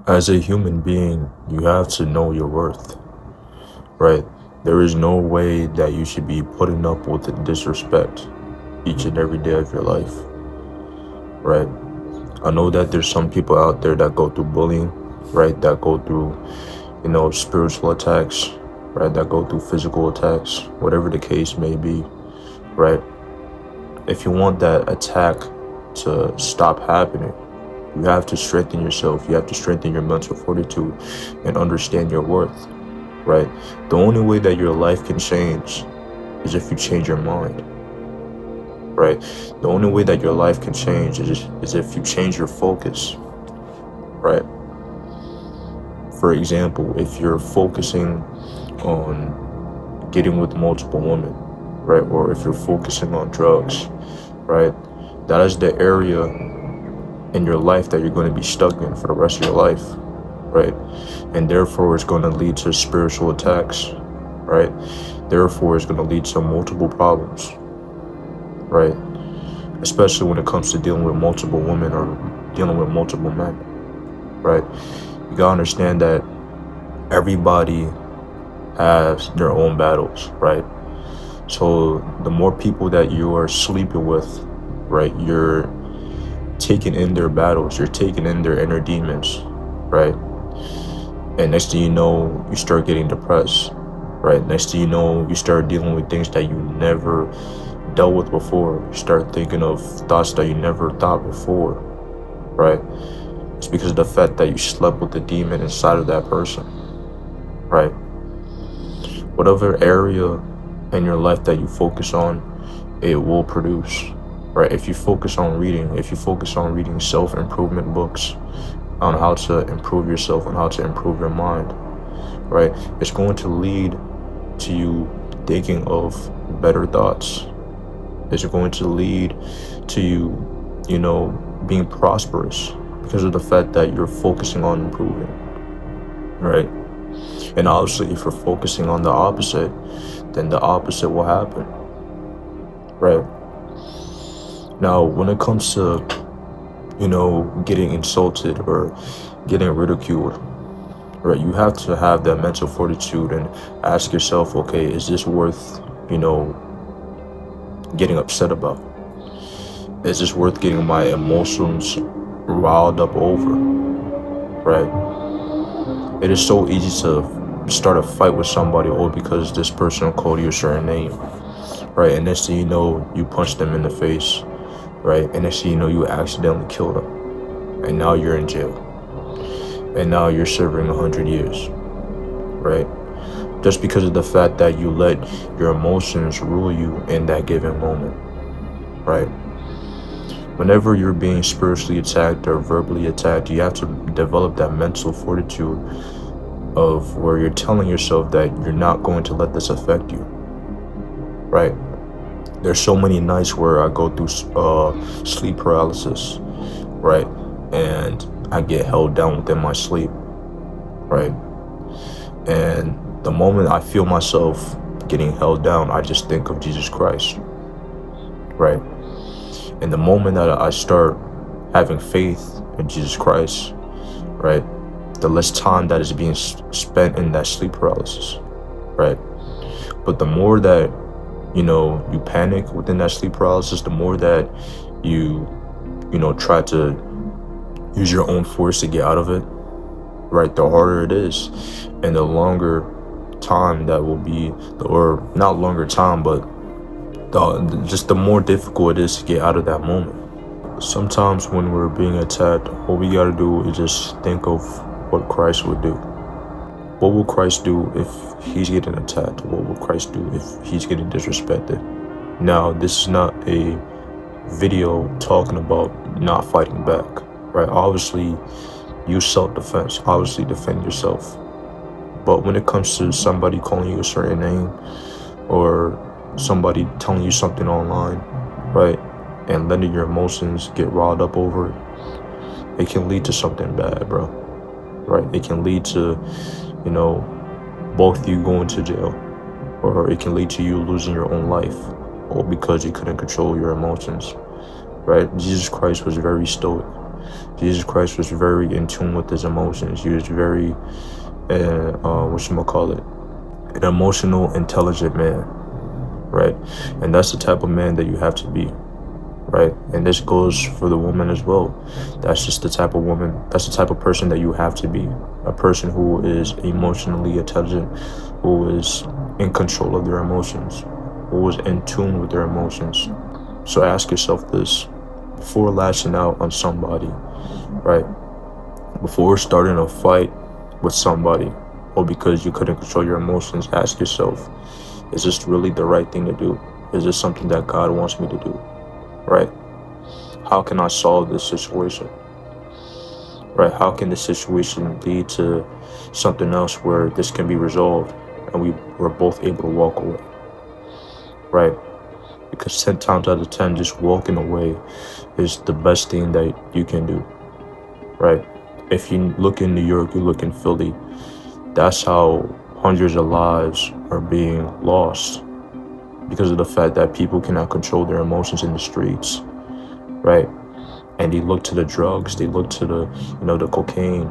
As a human being, you have to know your worth, right? There is no way that you should be putting up with the disrespect each and every day of your life, right? I know that there's some people out there that go through bullying, right? That go through, spiritual attacks, right? That go through physical attacks, whatever the case may be, right? If you want that attack to stop happening, you have to strengthen yourself. You have to strengthen your mental fortitude and understand your worth, right? The only way that your life can change is if you change your mind, right? The only way that your life can change is if you change your focus, right? For example, if you're focusing on getting with multiple women, right? Or if you're focusing on drugs, right? That is the area in your life that you're going to be stuck in for the rest of your life, right? And therefore, it's going to lead to spiritual attacks, right? Therefore, it's going to lead to multiple problems, right? Especially when it comes to dealing with multiple women or dealing with multiple men, right? You gotta understand that everybody has their own battles, right? So the more people that you are sleeping with, right, you're taking in their battles, you're taking in their inner demons, right? And next thing you know, you start getting depressed, right? Next thing you know, you start dealing with things that you never dealt with before. You start thinking of thoughts that you never thought before, right? It's because of the fact that you slept with the demon inside of that person, right? Whatever area in your life that you focus on, it will produce, right? If you focus on reading, if you focus on reading self-improvement books on how to improve yourself and how to improve your mind, right? It's going to lead to you thinking of better thoughts. It's going to lead to you, being prosperous because of the fact that you're focusing on improving, right? And obviously, if you're focusing on the opposite, then the opposite will happen, right? Now, when it comes to, getting insulted or getting ridiculed, right, you have to have that mental fortitude and ask yourself, okay, is this worth, getting upset about? Is this worth getting my emotions riled up over, right? It is so easy to start a fight with somebody all because this person called you a certain name, right? And next thing you know, you punch them in the face, right? And next thing you know, you accidentally killed them. And now you're in jail. And now you're serving 100 years, right? Just because of the fact that you let your emotions rule you in that given moment, right? Whenever you're being spiritually attacked or verbally attacked, you have to develop that mental fortitude of where you're telling yourself that you're not going to let this affect you, right? There's so many nights where I go through sleep paralysis, right? And I get held down within my sleep, right? And the moment I feel myself getting held down, I just think of Jesus Christ, right? And the moment that I start having faith in Jesus Christ, right, the less time that is being spent in that sleep paralysis, right? But the more that, you panic within that sleep paralysis, the more that you, try to use your own force to get out of it, right, the harder it is. And the longer time that will be, or not longer time, but just the more difficult it is to get out of that moment. Sometimes when we're being attacked, all we gotta do is just think of what Christ would do. What will Christ do if he's getting attacked? What will Christ do if he's getting disrespected? Now, this is not a video talking about not fighting back, right? Obviously, use self-defense. Obviously, defend yourself. But when it comes to somebody calling you a certain name or somebody telling you something online, right, and letting your emotions get riled up over it, it can lead to something bad, bro, right? It can lead to, both you going to jail, or it can lead to you losing your own life, all because you couldn't control your emotions, right? Jesus Christ was very stoic. Jesus Christ was very in tune with his emotions. He was very, an emotional, intelligent man, right? And that's the type of man that you have to be, right? And this goes for the woman as well. That's just the type of woman, that's the type of person that you have to be. A person who is emotionally intelligent, who is in control of their emotions, who is in tune with their emotions. So ask yourself this, before lashing out on somebody, right? Before starting a fight with somebody, or because you couldn't control your emotions, ask yourself, is this really the right thing to do? Is this something that God wants me to do? Right? How can I solve this situation? Right? How can this situation lead to something else where this can be resolved and we're both able to walk away? Right? Because 10 times out of 10, just walking away is the best thing that you can do. Right? If you look in New York, you look in Philly, that's how hundreds of lives are being lost, because of the fact that people cannot control their emotions in the streets, right? And they look to the drugs, they look to the cocaine,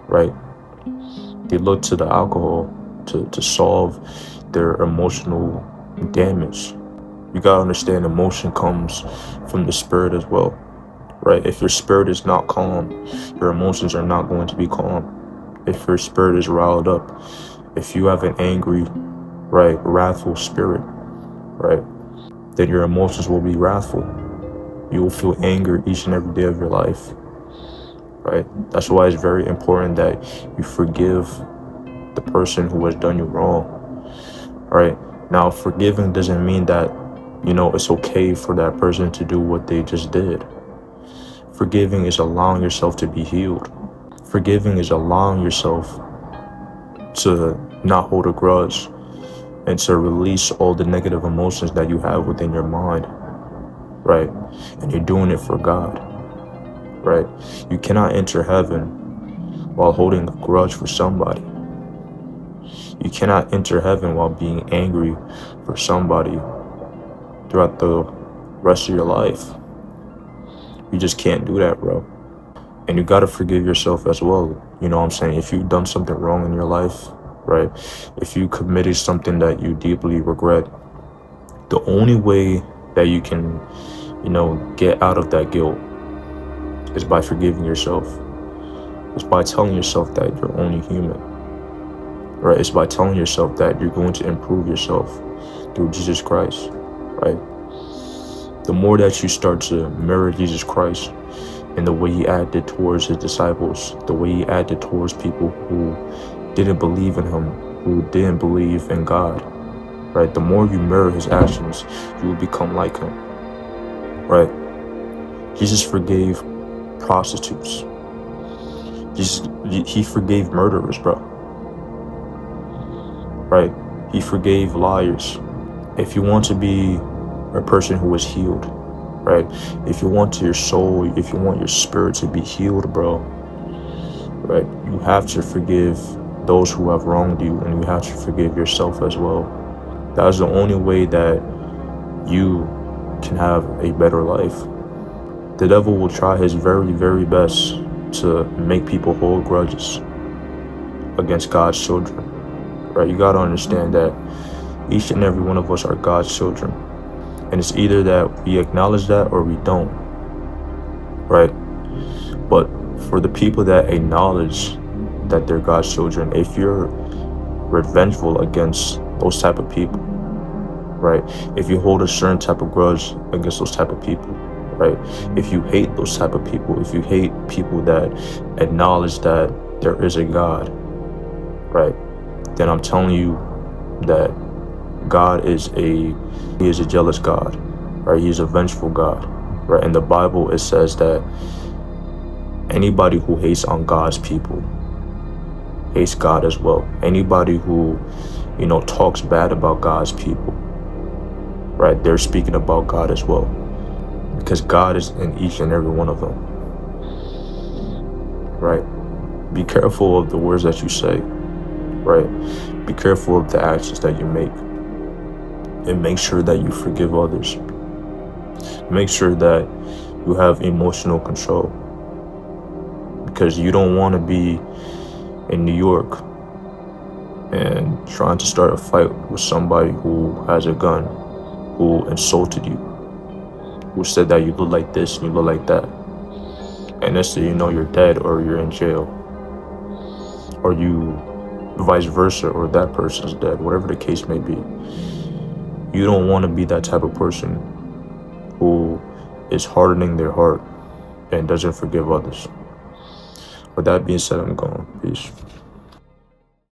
right? They look to the alcohol to solve their emotional damage. You gotta understand, emotion comes from the spirit as well, right? If your spirit is not calm, your emotions are not going to be calm. If your spirit is riled up, if you have an angry, right, wrathful spirit, right, then your emotions will be wrathful. You will feel anger each and every day of your life, right? That's why it's very important that you forgive the person who has done you wrong, right? Now, forgiving doesn't mean that, it's okay for that person to do what they just did. Forgiving is allowing yourself to be healed. Forgiving is allowing yourself to not hold a grudge and to release all the negative emotions that you have within your mind, right? And you're doing it for God, right? You cannot enter heaven while holding a grudge for somebody. You cannot enter heaven while being angry for somebody throughout the rest of your life. You just can't do that, bro. And you gotta forgive yourself as well. You know what I'm saying? If you've done something wrong in your life, right? If you committed something that you deeply regret, the only way that you can, get out of that guilt is by forgiving yourself. It's by telling yourself that you're only human, right? It's by telling yourself that you're going to improve yourself through Jesus Christ, right? The more that you start to mirror Jesus Christ and the way he acted towards his disciples, the way he acted towards people who didn't believe in him, who didn't believe in God, right? The more you mirror his actions, you will become like him, right? Jesus forgave prostitutes. He forgave murderers, bro, right? He forgave liars. If you want to be a person who is healed, right? If you want your soul, if you want your spirit to be healed, bro, right? You have to forgive those who have wronged you, and you have to forgive yourself as well. That is the only way that you can have a better life. The devil will try his very, very best to make people hold grudges against God's children, right? You got to understand that each and every one of us are God's children. And it's either that we acknowledge that or we don't, right? But for the people that acknowledge that they're God's children, if you're revengeful against those type of people, right? If you hold a certain type of grudge against those type of people, right? If you hate those type of people, if you hate people that acknowledge that there is a God, right? Then I'm telling you that God is a jealous God, right? He's a vengeful God, right? In the Bible, it says that anybody who hates on God's people hates God as well. Anybody who, talks bad about God's people, right? They're speaking about God as well, because God is in each and every one of them, right? Be careful of the words that you say, right? Be careful of the actions that you make. And make sure that you forgive others. Make sure that you have emotional control, because you don't want to be in New York and trying to start a fight with somebody who has a gun, who insulted you, who said that you look like this and you look like that. And next thing you know, you're dead or you're in jail. Or you vice versa, or that person's dead, whatever the case may be. You don't want to be that type of person who is hardening their heart and doesn't forgive others. With that being said, I'm gone. Peace.